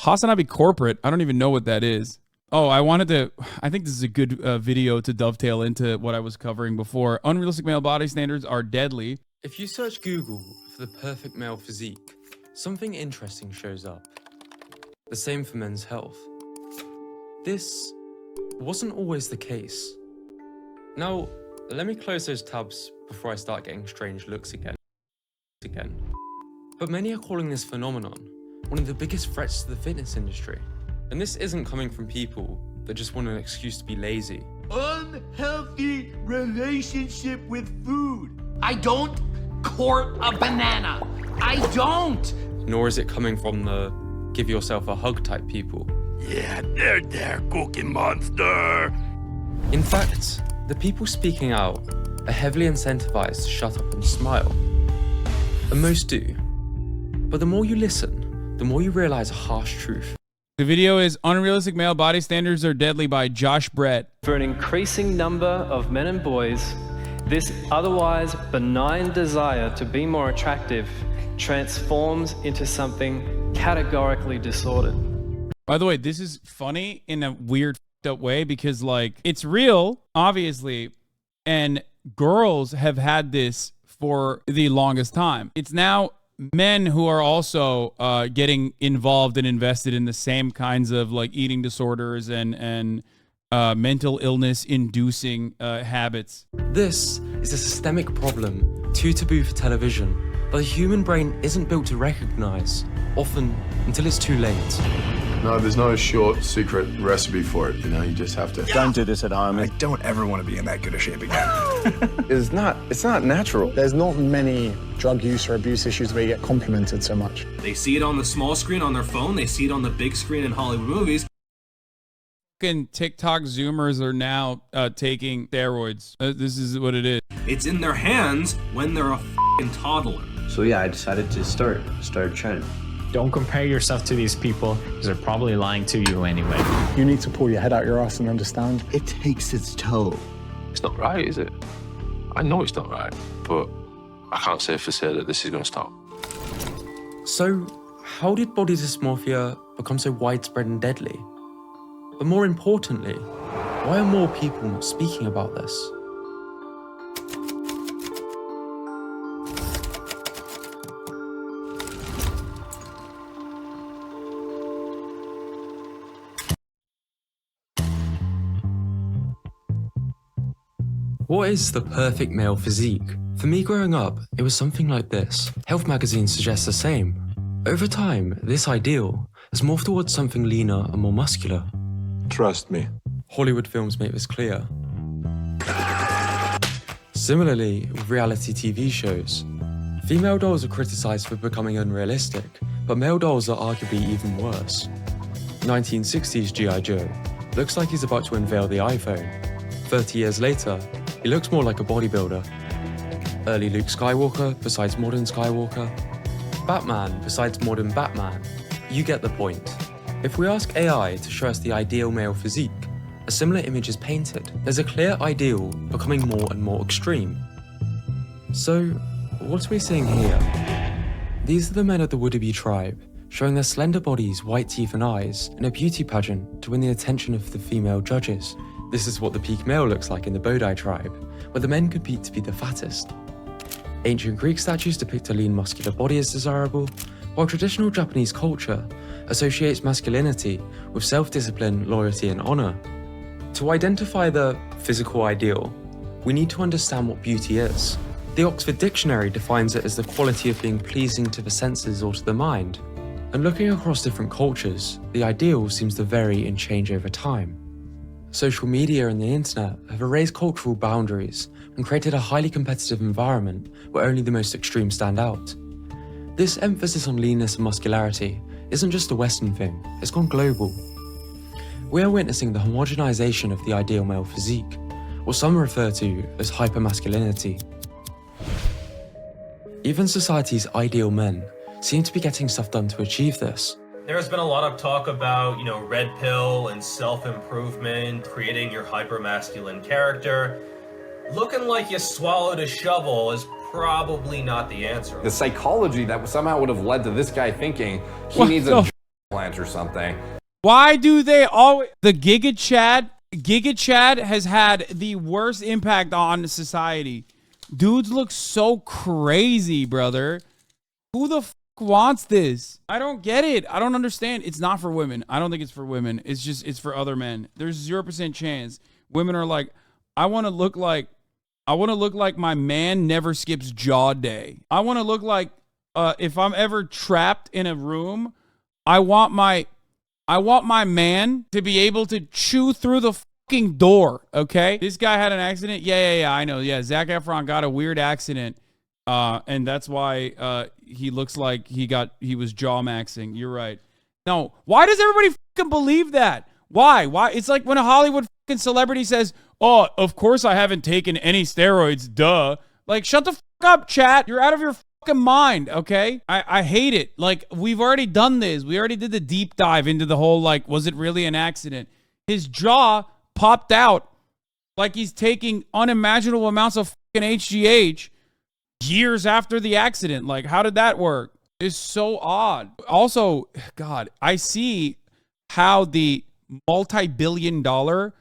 HasanAbi corporate. I don't even know what that is. Oh, I think this is a good video to dovetail into what I was covering before. Unrealistic male body standards are deadly. If you search Google for the perfect male physique, something interesting shows up. The same for men's health. This wasn't always the case. Now, let me close those tabs before I start getting strange looks again. But many are calling this phenomenon one of the biggest threats to the fitness industry. And this isn't coming from people that just want an excuse to be lazy. Unhealthy relationship with food. I don't court a banana. I don't. Nor is it coming from the give yourself a hug type people. Yeah, they're there, Cookie Monster. In fact, the people speaking out are heavily incentivized to shut up and smile. And most do. But the more you listen, the more you realize a harsh truth. The video is Unrealistic Male Body Standards Are Deadly by Josh Brett. For an increasing number of men and boys, this otherwise benign desire to be more attractive transforms into something categorically disordered. By the way, this is funny in a weird up way because like it's real, obviously, and girls have had this for the longest time. It's now men who are also getting involved and invested in the same kinds of like eating disorders and mental illness inducing habits. This is a systemic problem, too taboo for television, that the human brain isn't built to recognize, often until it's too late. No, there's no short, secret recipe for it. You know, you just have to... Don't do this at home. I don't ever want to be in that good a shape again. It's not natural. There's not many drug use or abuse issues where you get complimented so much. They see it on the small screen on their phone. They see it on the big screen in Hollywood movies. Fucking TikTok Zoomers are now taking steroids. This is what it is. It's in their hands when they're a f***ing toddler. So yeah, I decided to start training. Don't compare yourself to these people because they're probably lying to you anyway. You need to pull your head out your ass and understand. It takes its toll. It's not right, is it? I know it's not right, but I can't say for sure that this is going to stop. So, how did body dysmorphia become so widespread and deadly? But more importantly, why are more people not speaking about this? What is the perfect male physique? For me growing up, it was something like this. Health magazines suggest the same. Over time, this ideal has morphed towards something leaner and more muscular. Trust me. Hollywood films make this clear. Similarly, with reality TV shows, female dolls are criticized for becoming unrealistic, but male dolls are arguably even worse. 1960s G.I. Joe looks like he's about to unveil the iPhone. 30 years later, he looks more like a bodybuilder. Early Luke Skywalker besides modern Skywalker. Batman besides modern Batman. You get the point. If we ask AI to show us the ideal male physique, a similar image is painted. There's a clear ideal becoming more and more extreme. So, what are we seeing here? These are the men of the Would-Be tribe, showing their slender bodies, white teeth and eyes in a beauty pageant to win the attention of the female judges. This is what the peak male looks like in the Bodai tribe, where the men compete to be the fattest. Ancient Greek statues depict a lean, muscular body as desirable, while traditional Japanese culture associates masculinity with self-discipline, loyalty, and honor. To identify the physical ideal, we need to understand what beauty is. The Oxford Dictionary defines it as the quality of being pleasing to the senses or to the mind. And looking across different cultures, the ideal seems to vary and change over time. Social media and the internet have erased cultural boundaries and created a highly competitive environment where only the most extreme stand out. This emphasis on leanness and muscularity isn't just a Western thing, it's gone global. We are witnessing the homogenization of the ideal male physique, what some refer to as hypermasculinity. Even society's ideal men seem to be getting stuff done to achieve this. There's been a lot of talk about, red pill and self-improvement, creating your hyper-masculine character. Looking like you swallowed a shovel is probably not the answer. The psychology that somehow would have led to this guy thinking he needs a plant or something. Why do they always... The Giga Chad has had the worst impact on society. Dudes look so crazy, brother. Who the wants this? I don't get it. I don't understand. It's not for women. I don't think it's for women. It's for other men. There's 0% chance. Women are like, I want to look like my man never skips jaw day. I want to look like if I'm ever trapped in a room, I want my man to be able to chew through the fucking door, okay? This guy had an accident. Yeah, I know. Yeah, Zac Efron got a weird accident. And that's why he looks like he was jaw maxing. You're right. No, why does everybody fucking believe that? Why? It's like when a Hollywood fucking celebrity says, "Oh, of course I haven't taken any steroids, duh." Like, shut the fuck up, chat. You're out of your fucking mind, okay? I hate it. Like, we've already done this. We already did the deep dive into the whole, like, was it really an accident? His jaw popped out like he's taking unimaginable amounts of fucking HGH years after the accident. Like, how did that work? It's so odd. Also, God, I see how the multi-billion-dollar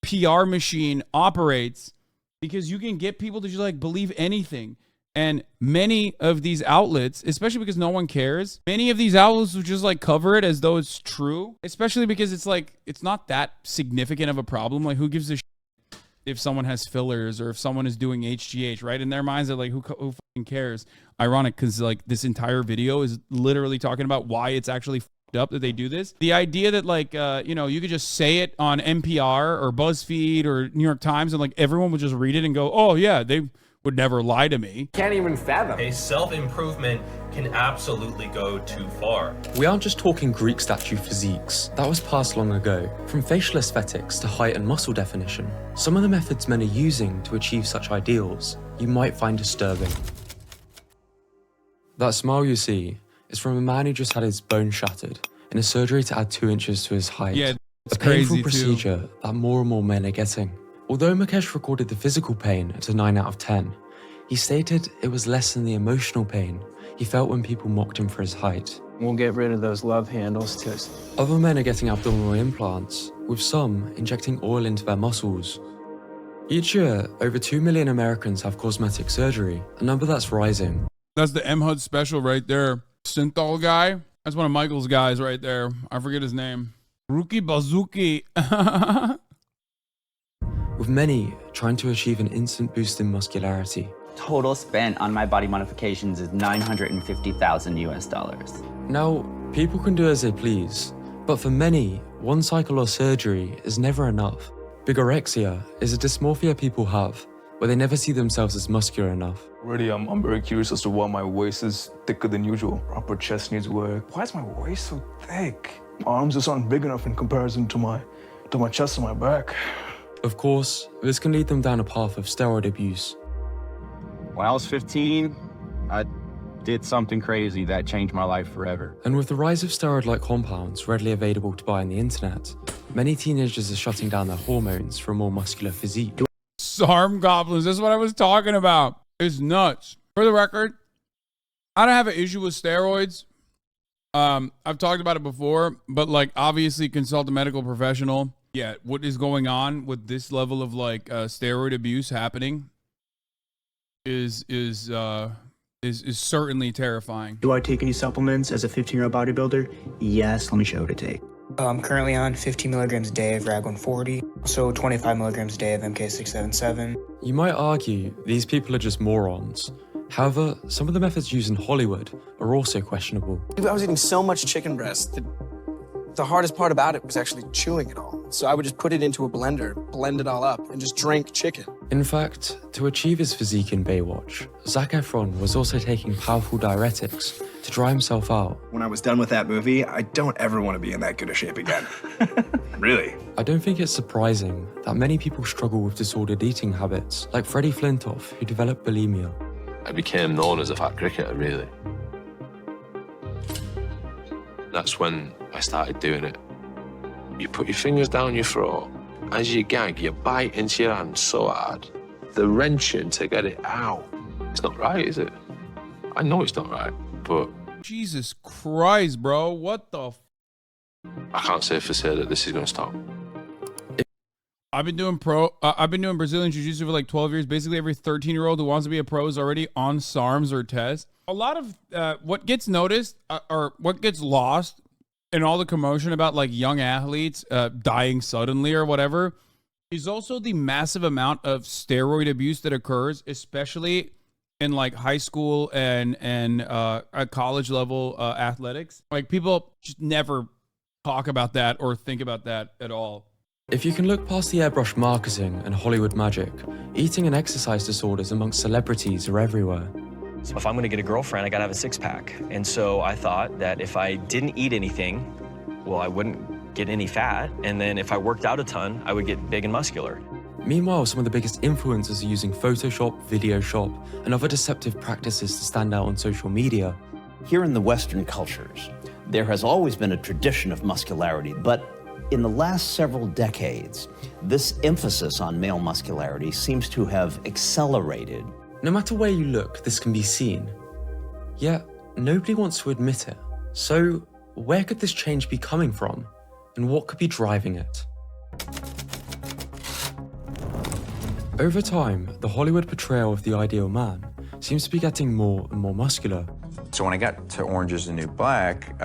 PR machine operates, because you can get people to just like believe anything. And many of these outlets, especially because no one cares, many of these outlets will just like cover it as though it's true, especially because it's like, it's not that significant of a problem. Like, who gives a shit if someone has fillers or if someone is doing HGH, right? In their minds, they're like, who fucking cares? Ironic, because like this entire video is literally talking about why it's actually fucked up that they do this. The idea that like, you know, you could just say it on NPR or BuzzFeed or New York Times and like everyone would just read it and go, oh yeah, they would never lie to me. Can't even fathom. A self-improvement can absolutely go too far. We aren't just talking Greek statue physiques. That was past long ago. From facial aesthetics to height and muscle definition, some of the methods men are using to achieve such ideals you might find disturbing. That smile you see is from a man who just had his bone shattered in a surgery to add 2 inches to his height. Yeah, it's a painful crazy procedure too. that more and more men are getting. Although Mukesh recorded the physical pain at a 9 out of 10, he stated it was less than the emotional pain he felt when people mocked him for his height. We'll get rid of those love handles too. Other men are getting abdominal implants, with some injecting oil into their muscles. Each year, over 2 million Americans have cosmetic surgery, a number that's rising. That's the M-HUD special right there. Synthol guy. That's one of Michael's guys right there. I forget his name. Ruki Bazuki. With many trying to achieve an instant boost in muscularity. Total spent on my body modifications is $950,000 US. Now, people can do as they please, but for many, one cycle or surgery is never enough. Bigorexia is a dysmorphia people have, where they never see themselves as muscular enough. Already, I'm very curious as to why my waist is thicker than usual. Upper chest needs work. Why is my waist so thick? My arms just aren't big enough in comparison to my chest and my back. Of course, this can lead them down a path of steroid abuse. When I was 15, I did something crazy that changed my life forever. And with the rise of steroid-like compounds readily available to buy on the internet, many teenagers are shutting down their hormones for a more muscular physique. SARM goblins, that's what I was talking about. It's nuts. For the record, I don't have an issue with steroids. I've talked about it before, but like obviously consult a medical professional. Yeah, what is going on with this level of like steroid abuse happening is certainly terrifying. Do I take any supplements as a 15-year-old bodybuilder? Yes, let me show you what to take. I'm currently on 15 milligrams a day of Rag 140, so 25 milligrams a day of MK677. You might argue these people are just morons. However, some of the methods used in Hollywood are also questionable. I was eating so much chicken breast that the hardest part about it was actually chewing it all. So I would just put it into a blender, blend it all up, and just drink chicken. In fact, to achieve his physique in Baywatch, Zac Efron was also taking powerful diuretics to dry himself out. When I was done with that movie, I don't ever want to be in that good a shape again. Really? I don't think it's surprising that many people struggle with disordered eating habits, like Freddie Flintoff, who developed bulimia. I became known as a fat cricketer, really. That's when I started doing it. You put your fingers down your throat. As you gag, you bite into your hand so hard. The wrenching to get it out. It's not right, is it? I know it's not right, but... Jesus Christ, bro. What the I can't say for sure that this is going to stop. I've been doing Brazilian Jiu-Jitsu for like 12 years. Basically, every 13-year-old who wants to be a pro is already on SARMs or TEST. A lot of what gets noticed or what gets lost in all the commotion about like young athletes dying suddenly or whatever is also the massive amount of steroid abuse that occurs, especially in like high school and at college level athletics. Like people just never talk about that or think about that at all. If you can look past the airbrush marketing and Hollywood magic, eating and exercise disorders amongst celebrities are everywhere. So if I'm gonna get a girlfriend, I gotta have a six-pack. And so I thought that if I didn't eat anything, well, I wouldn't get any fat. And then if I worked out a ton, I would get big and muscular. Meanwhile, some of the biggest influencers are using Photoshop, Videoshop, and other deceptive practices to stand out on social media. Here in the Western cultures, there has always been a tradition of muscularity, but in the last several decades, this emphasis on male muscularity seems to have accelerated. No matter where you look, this can be seen. Yet, nobody wants to admit it. So, where could this change be coming from? And what could be driving it? Over time, the Hollywood portrayal of the ideal man seems to be getting more and more muscular. So when I got to Orange is the New Black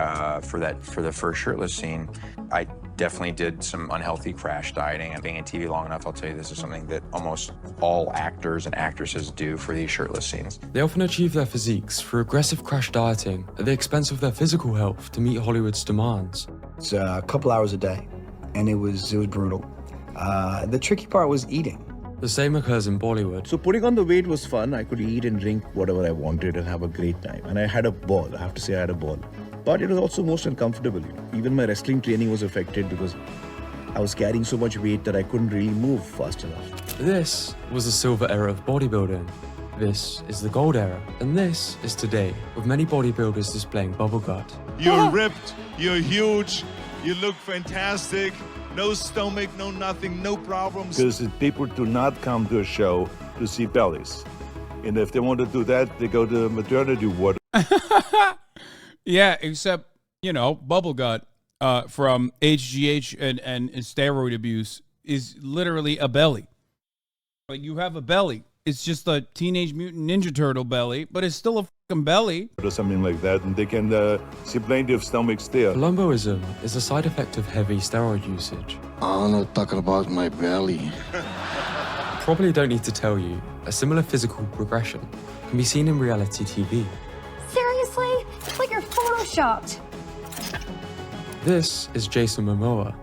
for the first shirtless scene, I definitely did some unhealthy crash dieting. And being in TV long enough, I'll tell you this is something that almost all actors and actresses do for these shirtless scenes. They often achieve their physiques through aggressive crash dieting at the expense of their physical health to meet Hollywood's demands. It's a couple hours a day, and it was brutal. The tricky part was eating. The same occurs in Bollywood. So putting on the weight was fun. I could eat and drink whatever I wanted and have a great time. And I had a ball. I have to say I had a ball. But it was also most uncomfortable. Even my wrestling training was affected because I was carrying so much weight that I couldn't really move fast enough. This was the silver era of bodybuilding. This is the gold era. And this is today, with many bodybuilders displaying bubble gut. You're ripped, you're huge, you look fantastic. No stomach, no nothing, no problems. Because people do not come to a show to see bellies. And if they want to do that, they go to maternity ward. Yeah, except, you know, bubble gut from HGH and steroid abuse is literally a belly. Like you have a belly. It's just a Teenage Mutant Ninja Turtle belly, but it's still a fucking belly. Or something like that, and they can see plenty of stomachs there. Lumboism is a side effect of heavy steroid usage. I'm not talking about my belly. Probably don't need to tell you, a similar physical progression can be seen in reality TV. Seriously? It's like you're photoshopped. This is Jason Momoa,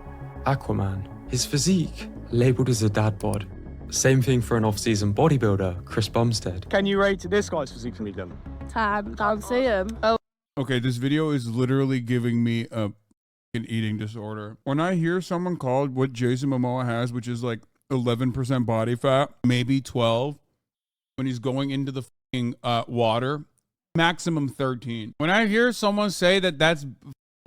Aquaman. His physique, labeled as a dad bod. Same thing for an off-season bodybuilder, Chris Bumstead. Can you rate this guy's physique for me, then? Can't see him. Oh. Okay, this video is literally giving me an eating disorder. When I hear someone called what Jason Momoa has, which is like 11% body fat, maybe 12, when he's going into the fucking water, maximum 13. When I hear someone say that that's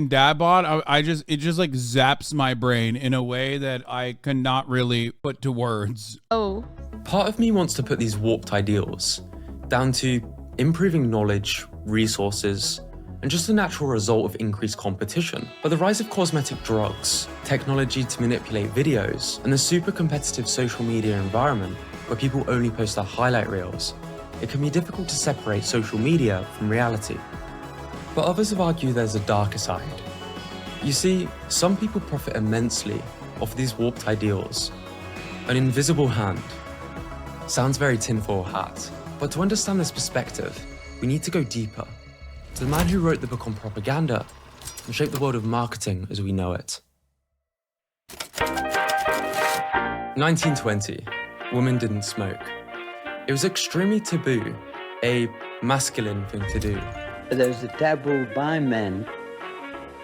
dad bod, it just like zaps my brain in a way that I cannot really put to words. Oh. Part of me wants to put these warped ideals down to improving knowledge, resources, and just a natural result of increased competition. But the rise of cosmetic drugs, technology to manipulate videos, and the super competitive social media environment where people only post their highlight reels, it can be difficult to separate social media from reality. But others have argued there's a darker side. You see, some people profit immensely off these warped ideals. An invisible hand. Sounds very tinfoil hat, but to understand this perspective, we need to go deeper. To the man who wrote the book on propaganda and shaped the world of marketing as we know it. 1920, women didn't smoke. It was extremely taboo, a masculine thing to do. There's a taboo by men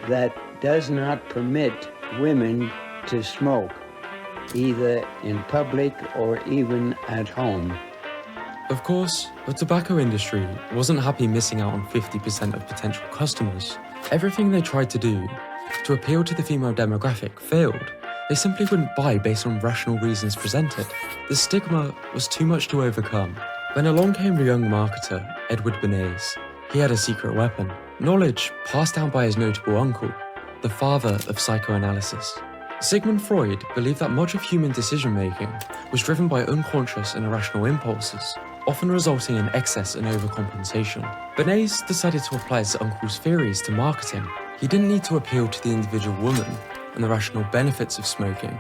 that does not permit women to smoke, either in public or even at home. Of course, the tobacco industry wasn't happy missing out on 50% of potential customers. Everything they tried to do to appeal to the female demographic failed. They simply wouldn't buy based on rational reasons presented. The stigma was too much to overcome. When along came the young marketer, Edward Bernays, he had a secret weapon. Knowledge passed down by his notable uncle, the father of psychoanalysis. Sigmund Freud believed that much of human decision-making was driven by unconscious and irrational impulses, often resulting in excess and overcompensation. Bernays decided to apply his uncle's theories to marketing. He didn't need to appeal to the individual woman and the rational benefits of smoking.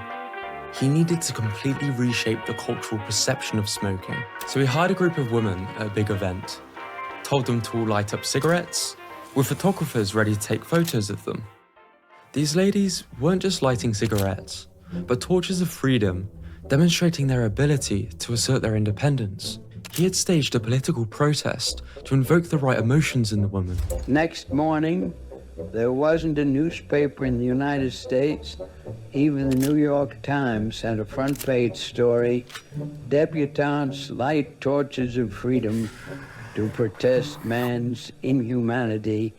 He needed to completely reshape the cultural perception of smoking. So he hired a group of women at a big event, told them to all light up cigarettes, with photographers ready to take photos of them. These ladies weren't just lighting cigarettes, but torches of freedom, demonstrating their ability to assert their independence. He had staged a political protest to invoke the right emotions in the woman. Next morning, there wasn't a newspaper in the United States, even the New York Times had a front page story, "Debutantes light torches of freedom to protest man's inhumanity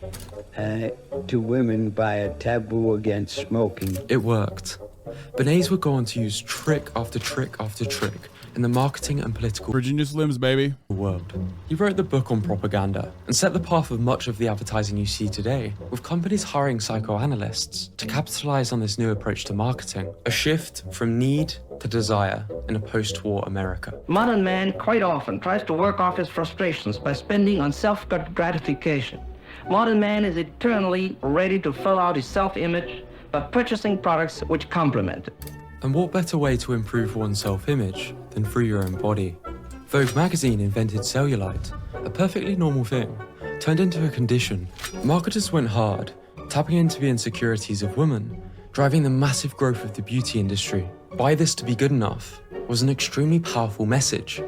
to women by a taboo against smoking." It worked. Bernays would go on to use trick after trick after trick in the marketing and political Virginia Slims, baby. world. He wrote the book on propaganda and set the path of much of the advertising you see today, with companies hiring psychoanalysts to capitalize on this new approach to marketing, a shift from need to desire in a post-war America. Modern man quite often tries to work off his frustrations by spending on self-gratification. Modern man is eternally ready to fill out his self-image by purchasing products which complement it. And what better way to improve one's self-image than through your own body? Vogue magazine invented cellulite, a perfectly normal thing, turned into a condition. Marketers went hard, tapping into the insecurities of women, driving the massive growth of the beauty industry. Buy this to be good enough was an extremely powerful message.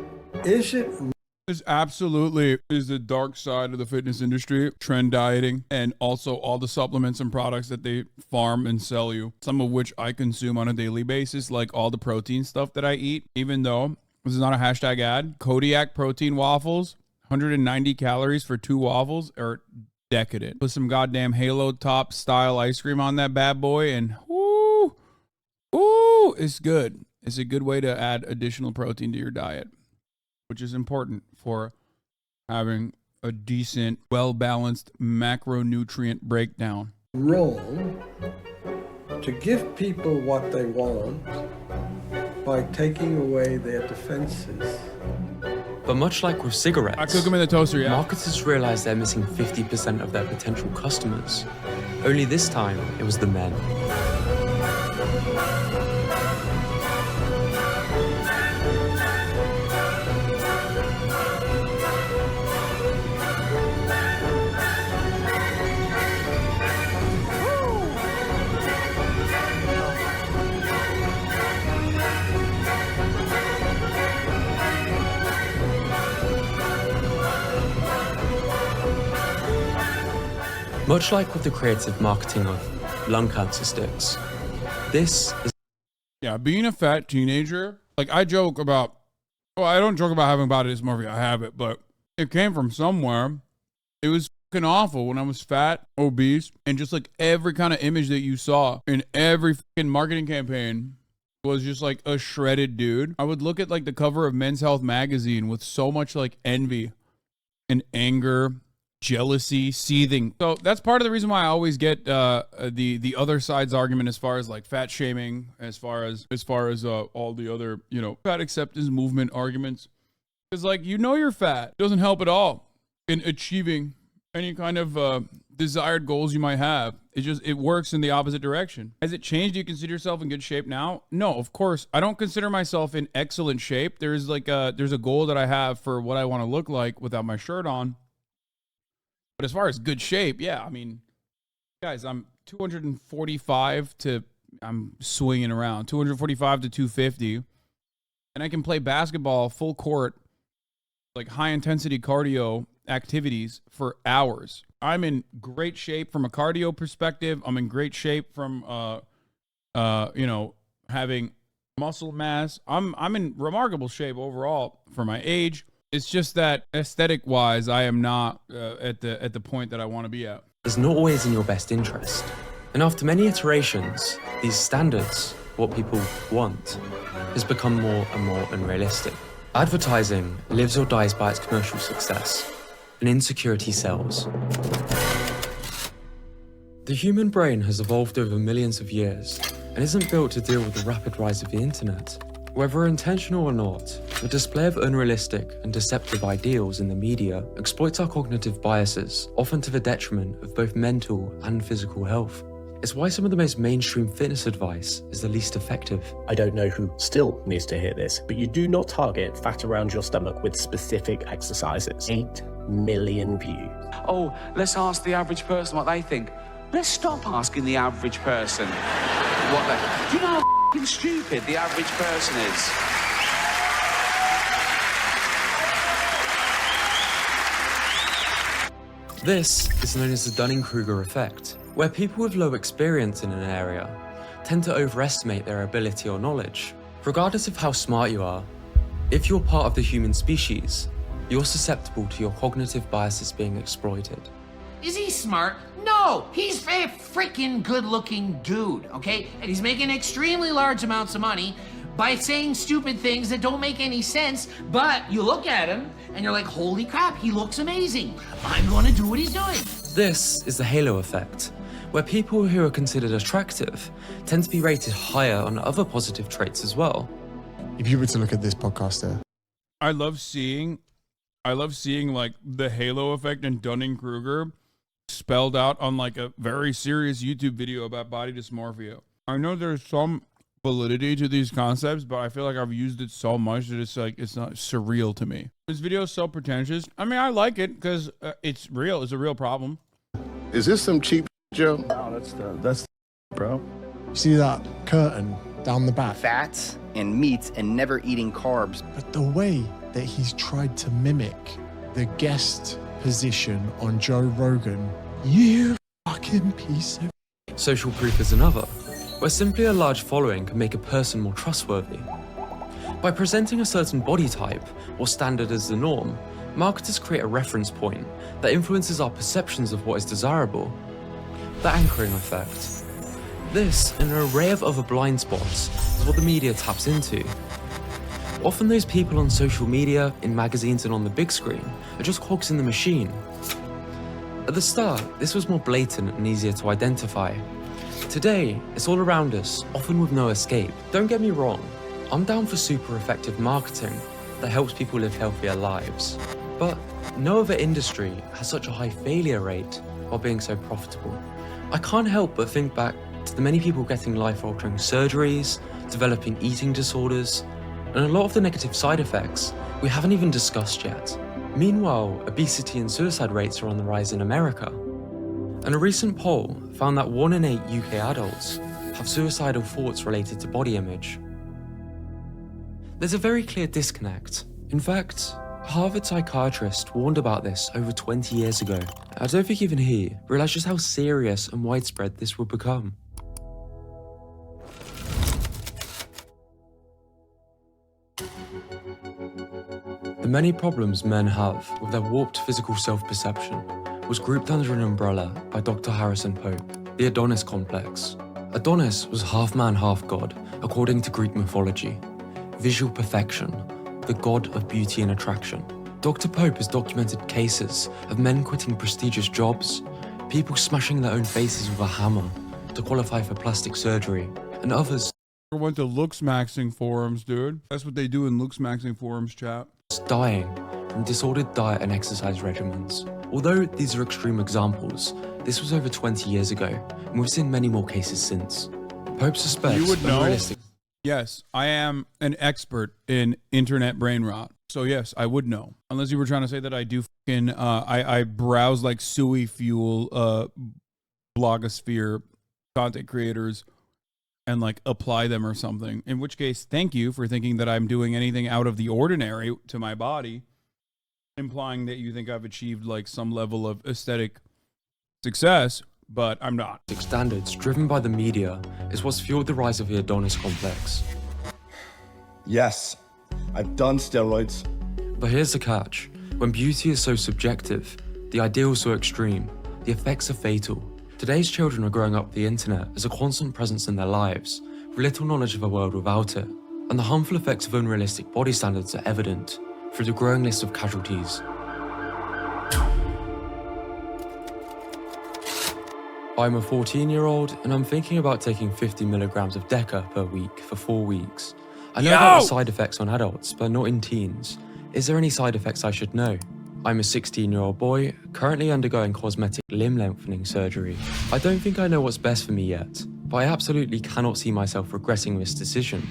This absolutely is the dark side of the fitness industry, trend dieting, and also all the supplements and products that they farm and sell you, some of which I consume on a daily basis, like all the protein stuff that I eat, even though this is not a hashtag ad. Kodiak protein waffles, 190 calories for 2 waffles, are decadent. Put some goddamn Halo Top style ice cream on that bad boy and ooh, it's good. It's a good way to add additional protein to your diet, which is important for having a decent, well-balanced macronutrient breakdown. Wrong to give people what they want by taking away their defenses. But much like with cigarettes, I cook them in the toaster, yeah. Marketers realized they're missing 50% of their potential customers. Only this time, it was the men. Much like with the creative marketing of lung cancer sticks, this is... Yeah, being a fat teenager, like I joke about, well, I don't joke about having body dysmorphia, I have it, but it came from somewhere. It was fucking awful when I was fat, obese, and just like every kind of image that you saw in every fucking marketing campaign was just like a shredded dude. I would look at like the cover of Men's Health magazine with so much like envy and jealousy, seething. So that's part of the reason why I always get the other side's argument as far as like fat shaming, as far as all the other, you know, fat acceptance movement arguments. Because like, you know, you're fat. It doesn't help at all in achieving any kind of desired goals you might have. It works in the opposite direction. Has it changed? Do you consider yourself in good shape now? No, of course. I don't consider myself in excellent shape. There's a goal that I have for what I want to look like without my shirt on. But as far as good shape, yeah, I mean, guys, I'm 245 to, I'm swinging around, 245 to 250. And I can play basketball full court, like high intensity cardio activities for hours. I'm in great shape from a cardio perspective. I'm in great shape from, you know, having muscle mass. I'm in remarkable shape overall for my age. It's just that aesthetic-wise, I am not at the point that I want to be at. Is not always in your best interest. And after many iterations, these standards, what people want, has become more and more unrealistic. Advertising lives or dies by its commercial success, and insecurity sells. The human brain has evolved over millions of years and isn't built to deal with the rapid rise of the internet. Whether intentional or not, the display of unrealistic and deceptive ideals in the media exploits our cognitive biases, often to the detriment of both mental and physical health. It's why some of the most mainstream fitness advice is the least effective. I don't know who still needs to hear this, but you do not target fat around your stomach with specific exercises. 8 million views. Oh, let's ask the average person what they think. Let's stop asking the average person what they... Do you know how f***ing stupid the average person is? This is known as the Dunning-Kruger effect, where people with low experience in an area tend to overestimate their ability or knowledge. Regardless of how smart you are, if you're part of the human species, you're susceptible to your cognitive biases being exploited. Is he smart? No, he's a freaking good-looking dude, okay? And he's making extremely large amounts of money by saying stupid things that don't make any sense, but you look at him and you're like, holy crap, he looks amazing. I'm gonna do what he's doing. This is the halo effect, where people who are considered attractive tend to be rated higher on other positive traits as well. If you were to look at this podcaster, I love seeing like the halo effect and Dunning-Kruger spelled out on like a very serious YouTube video about body dysmorphia. I know there's some validity to these concepts, but I feel like I've used it so much that it's not surreal to me. This video is so pretentious. I mean, I like it because it's real. It's a real problem. is this some cheap Joe? No, that's bro. You see that curtain down the back? Fats and meats and never eating carbs. But the way that he's tried to mimic the guest position on Joe Rogan, you fucking piece of... Social proof is another, where simply a large following can make a person more trustworthy. By presenting a certain body type or standard as the norm, marketers create a reference point that influences our perceptions of what is desirable. The anchoring effect. This and an array of other blind spots is what the media taps into. Often those people on social media, in magazines and on the big screen are just cogs in the machine. At the start, this was more blatant and easier to identify. Today, it's all around us, often with no escape. Don't get me wrong, I'm down for super effective marketing that helps people live healthier lives. But no other industry has such a high failure rate while being so profitable. I can't help but think back to the many people getting life-altering surgeries, developing eating disorders, and a lot of the negative side effects we haven't even discussed yet. Meanwhile, obesity and suicide rates are on the rise in America. And a recent poll found that 1 in 8 UK adults have suicidal thoughts related to body image. There's a very clear disconnect. In fact, a Harvard psychiatrist warned about this over 20 years ago. I don't think even he realized just how serious and widespread this would become. The many problems men have with their warped physical self-perception was grouped under an umbrella by Dr. Harrison Pope, the Adonis complex. Adonis was half man, half god, according to Greek mythology. Visual perfection, the god of beauty and attraction. Dr. Pope has documented cases of men quitting prestigious jobs, people smashing their own faces with a hammer to qualify for plastic surgery, and others I went to looks maxing forums, dude. That's what they do in looks maxing forums, chat. dying from disordered diet and exercise regimens. Although these are extreme examples, this was over 20 years ago, and we've seen many more cases since. Pope suspects You would know. unrealistic. Yes, I am an expert in internet brain rot. So yes, I would know. Unless you were trying to say that I do fucking, I browse like Sui Fuel, blogosphere content creators and like apply them or something. In which case, thank you for thinking that I'm doing anything out of the ordinary to my body, implying that you think I've achieved like some level of aesthetic success, but I'm not. Standards driven by the media is what's fueled the rise of the Adonis complex. Yes, I've done steroids. But here's the catch. When beauty is so subjective, the ideals so extreme, the effects are fatal. Today's children are growing up with the internet as a constant presence in their lives, with little knowledge of a world without it. And the harmful effects of unrealistic body standards are evident through the growing list of casualties. I'm a 14-year-old and I'm thinking about taking 50 milligrams of Deca per week for 4 weeks. I know about the side effects on adults, but not in teens. Is there any side effects I should know? I'm a 16-year-old boy, currently undergoing cosmetic limb lengthening surgery. I don't think I know what's best for me yet, but I absolutely cannot see myself regretting this decision.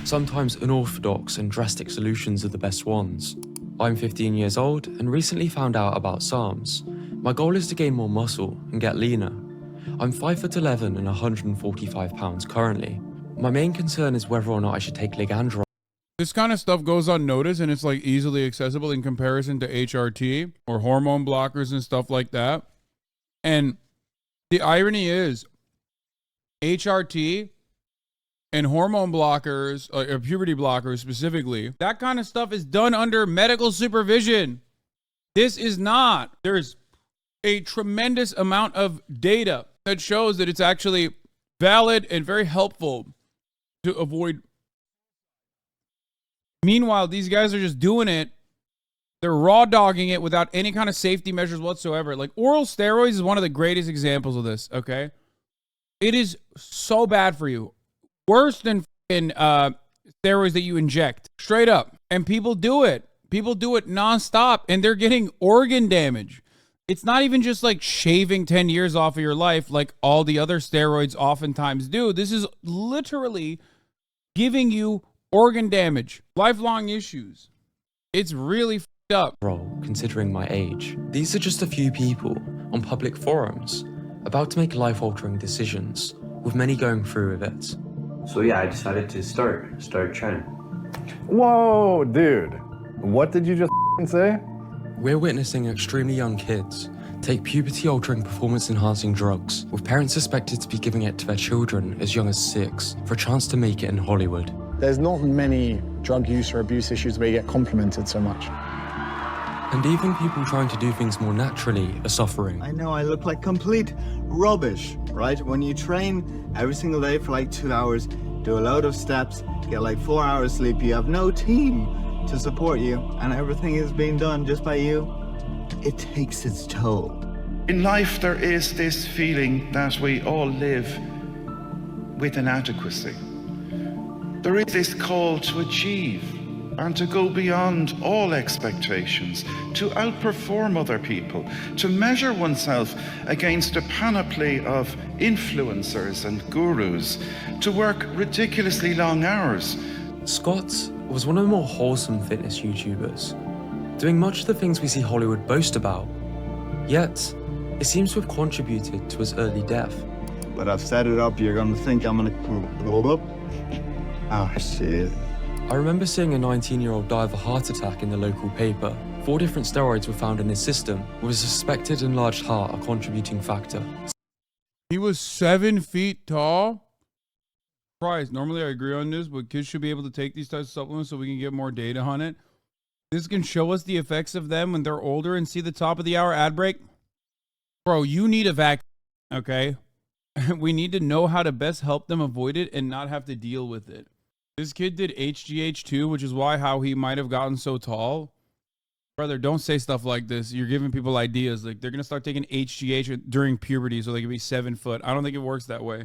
Sometimes unorthodox and drastic solutions are the best ones. I'm 15 years old and recently found out about SARMs. My goal is to gain more muscle and get leaner. I'm 5'11" and 145 pounds currently. My main concern is whether or not I should take Ligandro. This kind of stuff goes unnoticed and it's like easily accessible in comparison to HRT or hormone blockers and stuff like that. And the irony is HRT and hormone blockers, or puberty blockers specifically, that kind of stuff is done under medical supervision. This is not. There's a tremendous amount of data that shows that it's actually valid and very helpful to avoid. Meanwhile, these guys are just doing it. They're raw dogging it without any kind of safety measures whatsoever. Like oral steroids is one of the greatest examples of this, okay? It is so bad for you. Worse than steroids that you inject. Straight up. And people do it. People do it nonstop and they're getting organ damage. It's not even just like shaving 10 years off of your life like all the other steroids oftentimes do. This is literally giving you organ damage, lifelong issues. It's really f***ed up. Considering my age. These are just a few people on public forums about to make life-altering decisions, with many going through with it. So yeah, I decided to start training. Whoa, dude. What did you just say? We're witnessing extremely young kids take puberty-altering performance-enhancing drugs, with parents suspected to be giving it to their children as young as 6 for a chance to make it in Hollywood. There's not many drug use or abuse issues where you get complimented so much. And even people trying to do things more naturally are suffering. I know I look like complete rubbish, right? When you train every single day for like 2 hours, do a load of steps, get like 4 hours sleep, you have no team to support you, and everything is being done just by you, it takes its toll. In life, there is this feeling that we all live with inadequacy. There is this call to achieve and to go beyond all expectations, to outperform other people, to measure oneself against a panoply of influencers and gurus, to work ridiculously long hours. Scott was one of the more wholesome fitness YouTubers, doing much of the things we see Hollywood boast about. Yet, it seems to have contributed to his early death. But I've set it up, you're gonna think I'm gonna blow up. Oh shit. I remember seeing a 19-year-old die of a heart attack in the local paper. 4 different steroids were found in his system, with a suspected enlarged heart a contributing factor. He was 7 feet tall? Christ, normally I agree on this, but kids should be able to take these types of supplements so we can get more data on it. This can show us the effects of them when they're older and see the top of the hour ad break. Bro, you need a vaccine, okay? We need to know how to best help them avoid it and not have to deal with it. This kid did HGH too, which is how he might have gotten so tall. Brother, don't say stuff like this. You're giving people ideas. Like, they're going to start taking HGH during puberty so they can be 7 foot. I don't think it works that way.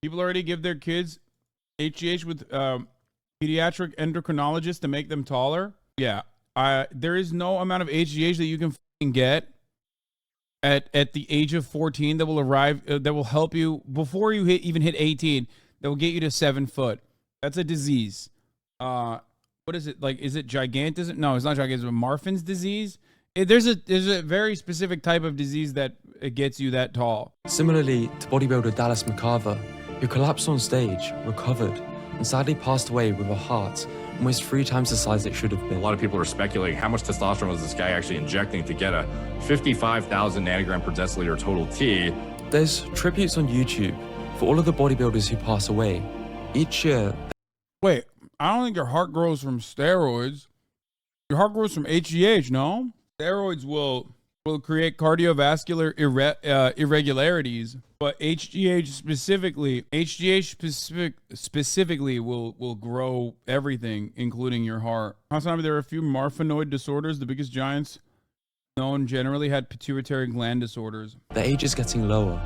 People already give their kids HGH with pediatric endocrinologists to make them taller. Yeah, there is no amount of HGH that you can get at the age of 14 that will arrive, that will help you before you even hit 18, that will get you to 7 foot. That's a disease. What is it? Like, is it gigantism? No, it's not gigantism. Marfan's disease. There's a very specific type of disease that it gets you that tall. Similarly to bodybuilder Dallas McCarver, who collapsed on stage, recovered, and sadly passed away with a heart almost 3 times the size it should have been. A lot of people are speculating how much testosterone was this guy actually injecting to get a 55,000 nanogram per deciliter total T. There's tributes on YouTube for all of the bodybuilders who pass away. Each year... Wait, I don't think your heart grows from steroids. Your heart grows from HGH, no? Steroids will create cardiovascular irregularities, but HGH specifically will grow everything, including your heart. HasanAbi, there are a few Marfanoid disorders. The biggest giants known generally had pituitary gland disorders. The age is getting lower,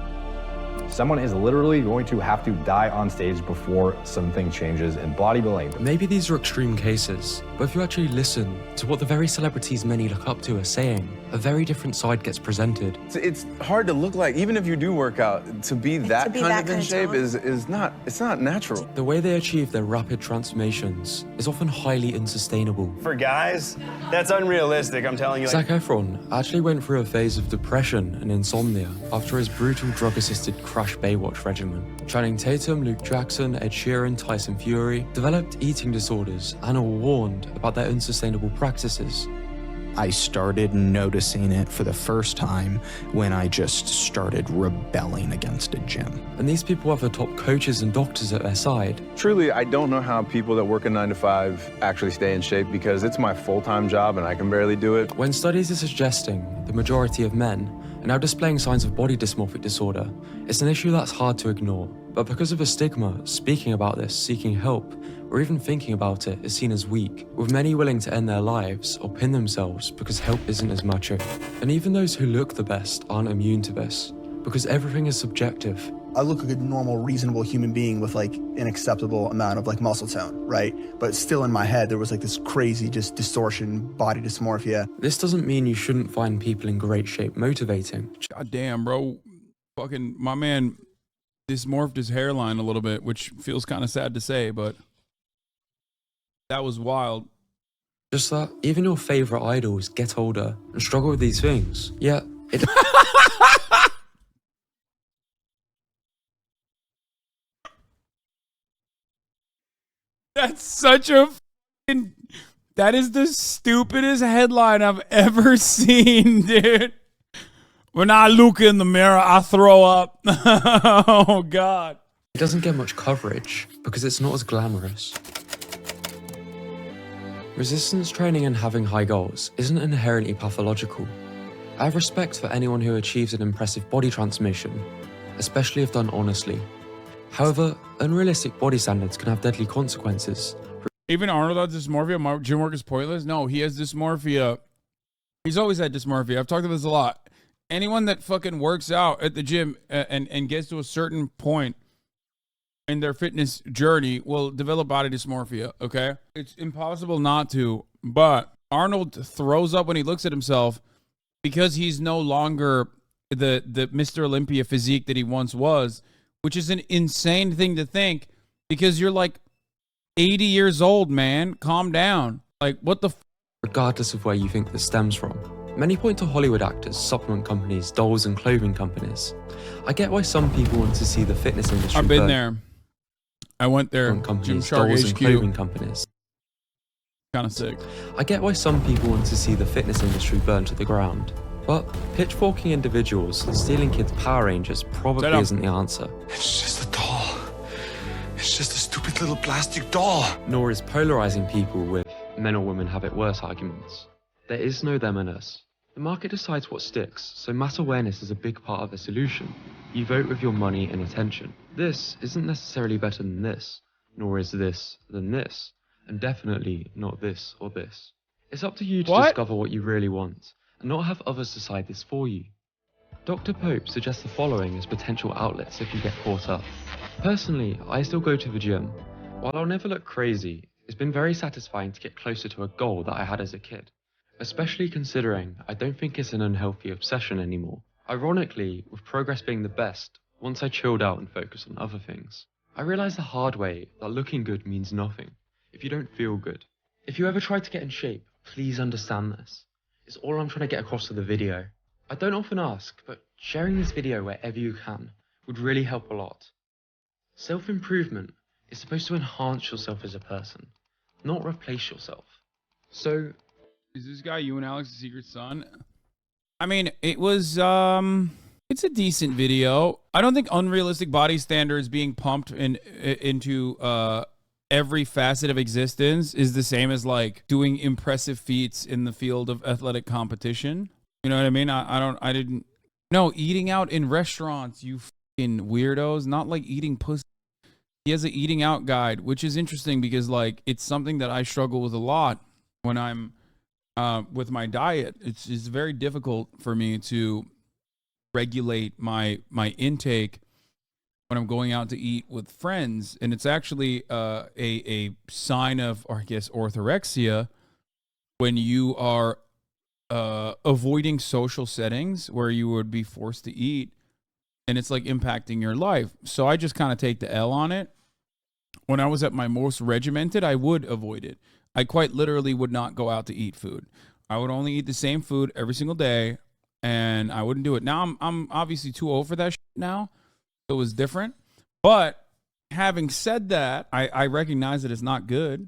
Someone is literally going to have to die on stage before something changes in bodybuilding. Maybe these are extreme cases, but if you actually listen to what the very celebrities many look up to are saying, a very different side gets presented. It's hard to look like, even if you do work out, to be that kind of in shape is not natural. The way they achieve their rapid transformations is often highly unsustainable. For guys, that's unrealistic, I'm telling you. Zac Efron actually went through a phase of depression and insomnia after his brutal drug-assisted Crash Baywatch regimen. Channing Tatum, Luke Jackson, Ed Sheeran, Tyson Fury developed eating disorders and are warned about their unsustainable practices. I started noticing it for the first time when I just started rebelling against a gym. And these people have the top coaches and doctors at their side. Truly, I don't know how people that work a 9 to 5 actually stay in shape, because it's my full-time job and I can barely do it. When studies are suggesting the majority of men are now displaying signs of body dysmorphic disorder, it's an issue that's hard to ignore. But because of a stigma, speaking about this, seeking help, or even thinking about it is seen as weak, with many willing to end their lives or pin themselves because help isn't as macho. And even those who look the best aren't immune to this, because everything is subjective. I look like a normal, reasonable human being with like an acceptable amount of like muscle tone, right? But still in my head, there was like this crazy just distortion, body dysmorphia. This doesn't mean you shouldn't find people in great shape motivating. God damn, bro. Fucking, my man dysmorphed his hairline a little bit, which feels kind of sad to say, but that was wild. Just that even your favorite idols get older and struggle with these things. Yeah, it... That's such a fucking... That is the stupidest headline I've ever seen, dude. When I look in the mirror, I throw up. Oh, God. It doesn't get much coverage because it's not as glamorous. Resistance training and having high goals isn't inherently pathological. I have respect for anyone who achieves an impressive body transformation, especially if done honestly. However, unrealistic body standards can have deadly consequences. Even Arnold has dysmorphia. Gym work is pointless. No, he has dysmorphia. He's always had dysmorphia. I've talked about this a lot. Anyone that fucking works out at the gym and gets to a certain point in their fitness journey will develop body dysmorphia, okay? It's impossible not to, but Arnold throws up when he looks at himself because he's no longer the Mr. Olympia physique that he once was, which is an insane thing to think because you're like 80 years old, man. Calm down. Like, what the regardless of where you think this stems from. Many point to Hollywood actors, supplement companies, dolls and clothing companies. I get why some people want to see the fitness industry I've been there. I went there. Companies, Gymshark dolls HQ. and clothing companies. Kind of sick. I get why some people want to see the fitness industry burn to the ground. But pitchforking individuals and stealing kids' Power Rangers probably isn't the answer. It's just a doll. It's just a stupid little plastic doll. Nor is polarizing people with men or women have it worse arguments. There is no them and us. The market decides what sticks, so mass awareness is a big part of the solution. You vote with your money and attention. This isn't necessarily better than this, nor is this than this, and definitely not this or this. It's up to you to discover what you really want, and not have others decide this for you. Dr. Pope suggests the following as potential outlets if you get caught up. Personally, I still go to the gym. While I'll never look crazy, it's been very satisfying to get closer to a goal that I had as a kid. Especially considering I don't think it's an unhealthy obsession anymore. Ironically, with progress being the best, once I chilled out and focused on other things. I realized the hard way that looking good means nothing if you don't feel good. If you ever try to get in shape, please understand this. It's all I'm trying to get across to the video. I don't often ask, but sharing this video wherever you can would really help a lot. Self-improvement is supposed to enhance yourself as a person, not replace yourself. So, is this guy you and Alex's secret son? I mean, it was, it's a decent video. I don't think unrealistic body standards being pumped into every facet of existence is the same as like doing impressive feats in the field of athletic competition. You know what I mean? I didn't. No, eating out in restaurants, you fucking weirdos. Not like eating pussy. He has an eating out guide, which is interesting because like it's something that I struggle with a lot when I'm with my diet. It's very difficult for me to regulate my intake when I'm going out to eat with friends, and it's actually a sign of, or I guess, orthorexia, when you are avoiding social settings where you would be forced to eat, and it's like impacting your life. So I just kind of take the L on it. When I was at my most regimented, I would avoid it. I quite literally would not go out to eat food. I would only eat the same food every single day, and I wouldn't do it. Now I'm obviously too old for that shit now. It was different. But having said that, I recognize that it's not good.